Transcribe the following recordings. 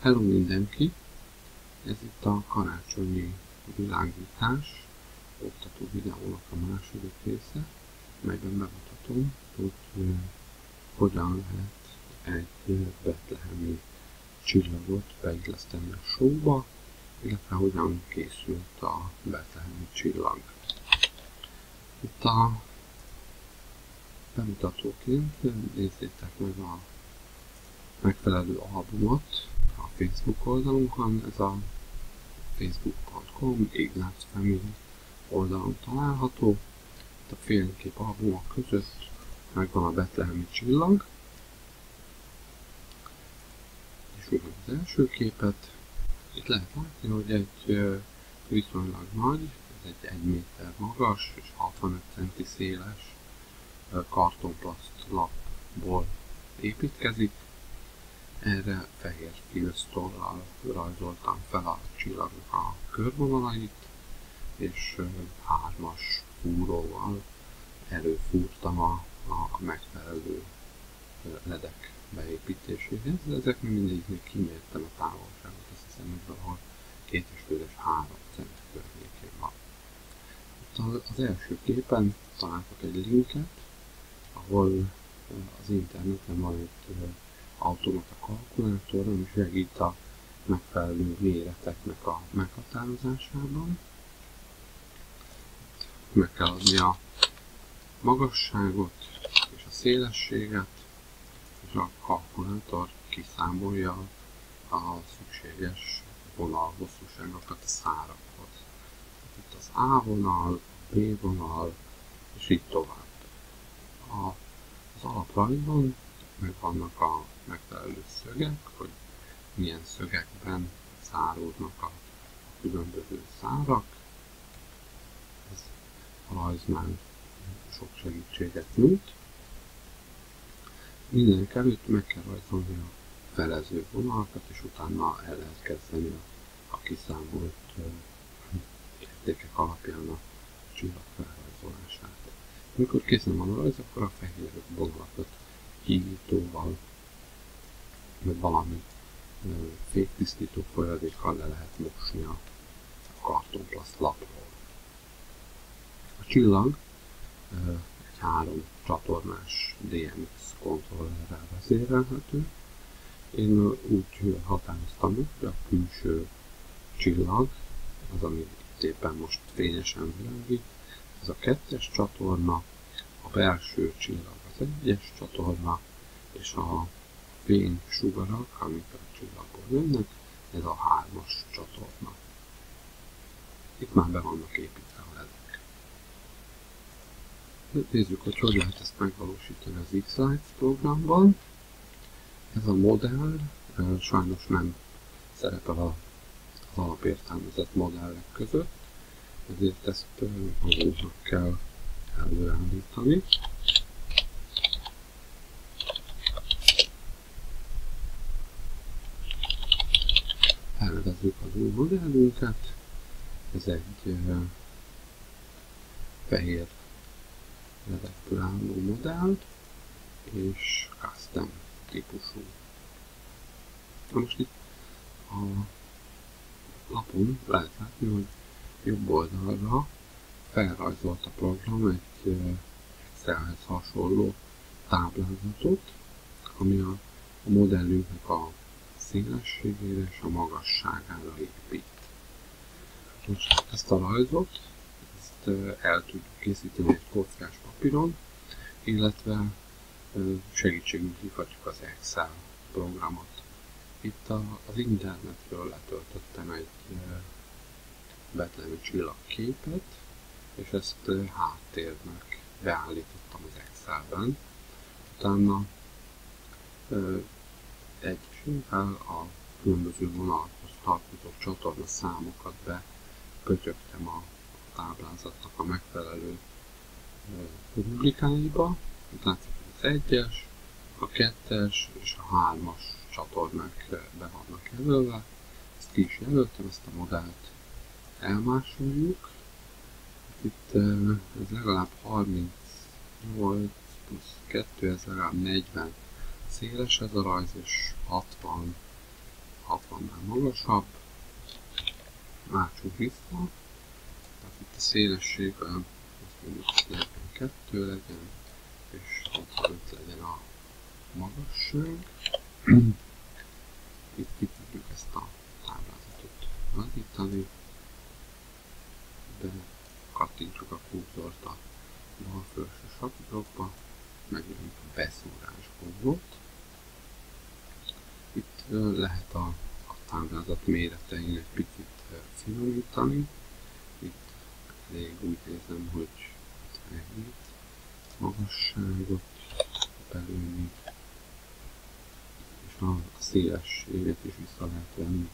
Hello mindenki! Ez itt a karácsonyi világítás oktató videónak a második része, melyben bemutatom, hogy hogyan lehet egy betlehemi csillagot beilleszteni a showba, illetve hogyan készült a betlehemi csillag. Itt a bemutatóként nézzétek meg a megfelelő albumot a Facebook oldalunkon, ez a facebook.com Ignác Family oldalon található. Itt a fénykép albumok között megvan a betlehemi csillag, és ugyan az első képet. Itt lehet látni, hogy egy viszonylag nagy, ez egy 1 méter magas és 65 cm széles kartonplaszt lapból építkezik. Erre fehér filztollal rajzoltam fel a csillagnak a körvonalait, és 3-as fúróval előfúrtam a megfelelő ledek beépítéséhez. Ezek mindegyiknek kimértem a távolságot, azt hiszem, hogy valahol 2,5 és 3 cm környékén van. Itt az első képen találtak egy linket, ahol az interneten van egy automata kalkulátor, ami segít a megfelelő méreteknek a meghatározásában. Meg kell adni a magasságot és a szélességet, és a kalkulátor kiszámolja a szükséges vonalhosszúságokat a szárakhoz. Itt az A vonal, a B vonal, és így tovább. Az alaprajzon meg vannak a megfelelő szögek, hogy milyen szögekben száródnak a különböző szárak. Ez a rajznál sok segítséget nyújt. Mindenek előtt meg kell rajzolni a felező vonalakat, és utána el lehet kezdeni a kiszámolt értékek alapján a csillag felrajzolását. Amikor készen van a rajz, akkor a fehér vonalakat hígítóval, vagy valami féktisztító folyadékkal le lehet mosni a kartonplaszt lapról. A csillag egy 3 csatornás DMX kontrollerrel vezérelhető. Én úgy határoztam meg, hogy a külső csillag, az, ami itt éppen most fényesen világít, ez a 2-es csatorna, a belső csillag az 1-es csatorna, és a fénysugarak, amik a csillagból jönnek, ez a 3-as csatorna. Itt már be vannak építve a ledek. Nézzük, hogy lehet ezt megvalósítani az X-Lights programban. Ez a modell sajnos nem szerepel az alapértelmezett modellek között, ezért ezt magunknak kell előállítani. Elvezzük az új modellünket. Ez egy fehér ledekből álló modell, és custom típusú. Na most itt a lapon lehet látni, hogy jobb oldalra felrajzolt a program egy Excelhez hasonló táblázatot, ami a modellünknek a szélességére és a magasságára épít. Most ezt a rajzot el tudjuk készíteni egy kockás papíron, illetve segítségül hívhatjuk az Excel programot. Itt az internetről letöltöttem egy betlehemi csillagképet, és ezt háttérnek beállítottam az Excelben. Utána egyesével a különböző vonalakhoz tartozó csatorna számokat bepötyögtem a táblázatnak a megfelelő rubrikáiba. Itt látszik, hogy az 1-es, a 2-es és a 3-as csatornák be vannak jelölve. Ezt ki is jelöltem, ezt a modellt elmásoljuk. Itt ez legalább 38 plusz 2, ez legalább 40 széles ez a rajz, és 60 60-nál magasabb. Váltsunk vissza. Tehát itt a szélesség, azt mondjuk 42 legyen, és 65 legyen a magasság. Itt ki tudjuk ezt a táblázatot nagyítani, de kattintsuk a kurzort a bal felső sarokba, megnyomjuk a beszúrás gombot. Itt lehet a táblázat méretein egy picit finomítani. Itt elég úgy érzem, hogy ennyit magasságot belőni, és a szélességet is vissza lehet venni,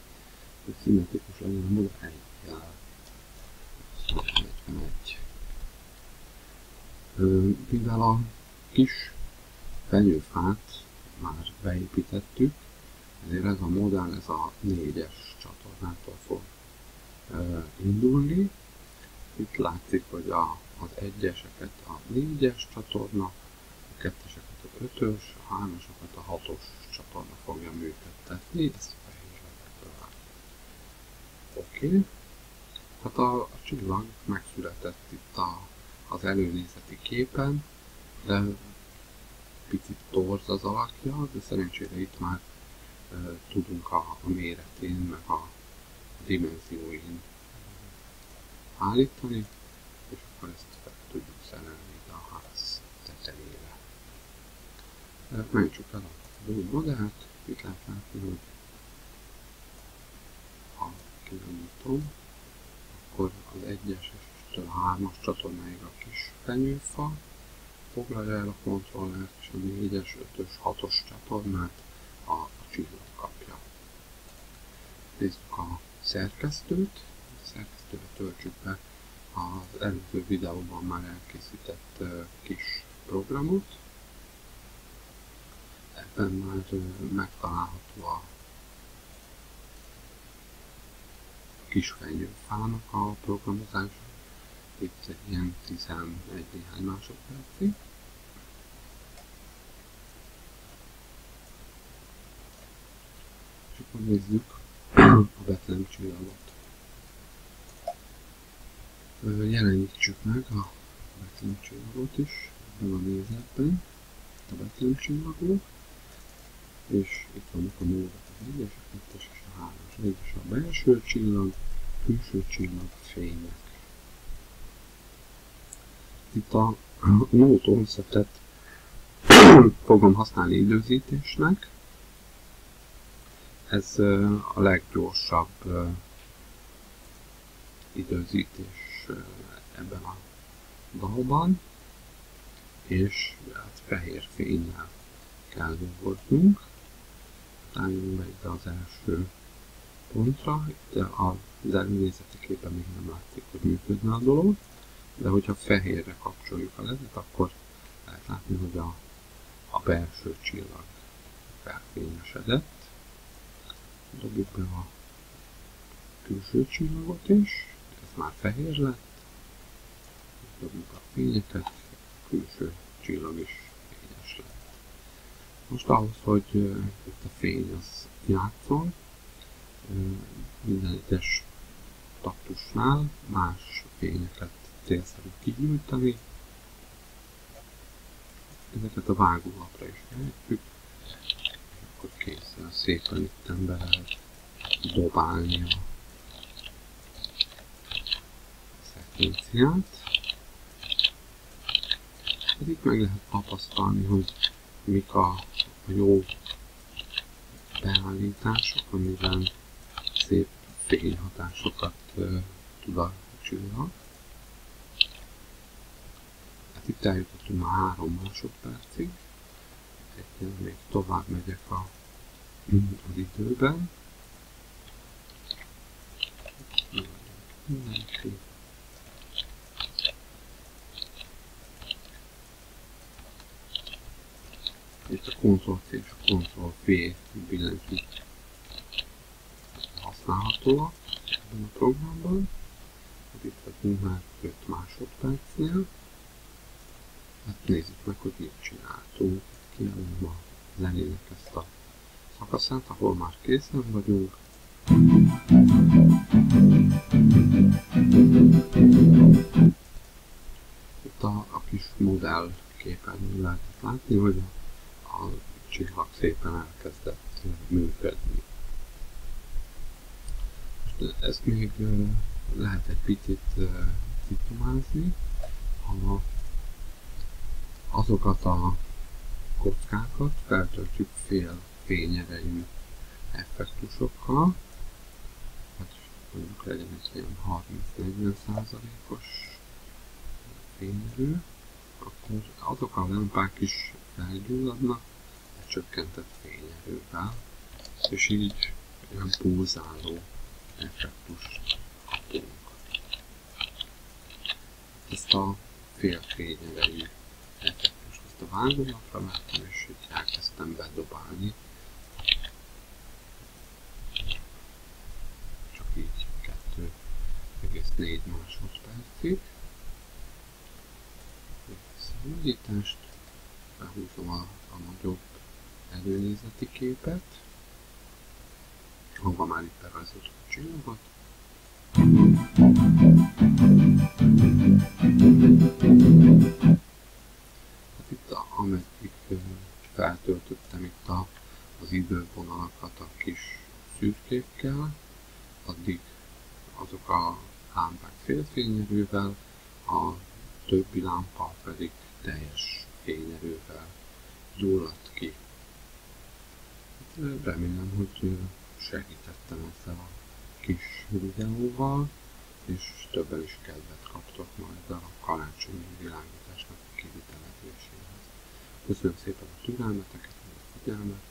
hogy szimmetrikus legyen a moda 1-jel. 41. Mivel a kis fenyőfát már beépítettük, ezért ez a modell ez a 4-es csatornától fog indulni. Itt látszik, hogy az 1-eseket a 4-es csatorna, a 2-eseket az 5-ös, a 3-asokat a 6-os csatorna fogja működtetni. Ez fehérre. Oké. Hát a csillag megszületett itt az előnézeti képen, de picit torz az alakja, de szerencsére itt már tudunk a méretén, meg a dimenzióin állítani, és akkor ezt fel tudjuk szerelni a ház tetejére. Mentsük el a új modellt, itt lehet látni, hogy ha kinyitom, akkor az 1-es-től a 3-as csatornáig a kis fenyőfa foglalja el a kontrollert, és a 4-es, 5-ös, 6-os csatornát a csillag kapja. Nézzük a szerkesztőt. A szerkesztőbe töltsük be az előző videóban már elkészített kis programot. Ebben már megtalálható a kis fenyőfának a programozása. Itt egy ilyen 11 néhány másodpercig. És akkor nézzük a Betlehem csillagot. Jelenítsük meg a Betlehem csillagot is, ebben a nézetben, a Betlehem csillagot, és itt vannak a módok, az 1-es, a 2-es és a 3-as. Az 1-es a belső csillag, külső csillag, fények. Itt a Node Onset-et fogom használni időzítésnek. Ez a leggyorsabb időzítés ebben a dalban, és hát fehér fénnyel kell dolgoznunk. Álljunk be ide az első pontra, de az előnézeti képen még nem látszik, hogy működne a dolog, de hogyha fehérre kapcsoljuk a LED-et, akkor lehet látni, hogy a belső csillag felfényesedett. Dobjuk be a külső csillagot is, ez már fehér lett. Dobjuk a fényeket, a külső csillag is fényes lett. Most ahhoz, hogy itt a fény az játszon, minden egyes taktusnál más fényeket célszerű kigyújtani. Ezeket a vágólapra is elhetjük, és akkor készen szépen itten be lehet dobálni a szekvenciát. Itt meg lehet tapasztalni, hogy mik a jó beállítások, amiben szép fényhatásokat tud a csillag. Hát itt eljutottunk a 3 másodpercig, egyébként még tovább megyek az időben. Mindenki. Itt a Ctrl-C és a Ctrl-V billentyűk használhatóak ebben a programban. Itt vagyunk már 5 másodpercnél. Hát nézzük meg, hogy mit csináltunk. Kijelölöm a zenének ezt a szakaszát, ahol már készen vagyunk. Itt a kis modell képernyőn lehetett látni, hogy a csillag szépen elkezdett működni. Ezt még lehet egy picit citomázni, ha azokat a kockákat feltöltjük fél fényerejű effektusokkal, vagy mondjuk legyen egy ilyen 30-40%-os fényerő, akkor azok a lámpák is felgyulladnak egy csökkentett fényerővel, és így olyan pulzáló effektust kapunk. Ezt a fél fényerejű effektust, ezt a vágólapra vettem, és így elkezdtem bedobálni. Csak így 2,4 másodpercig. Szigorítást, behúzom a nagyobb előnézeti képet, ahova már itt berajzoltuk a csillagot. Hát itt, ameddig feltöltöttem itt az idővonalakat a kis szürkékkel, addig azok a lámpák félfényerővel, a többi lámpa pedig teljes fényerővel gyulladt ki. Remélem, hogy segítettem ezzel a kis videóval, és többen is kedvet kaptok majd a karácsonyi világításnak a kivitelezéséhez. Köszönöm szépen a türelmeteket, a figyelmet,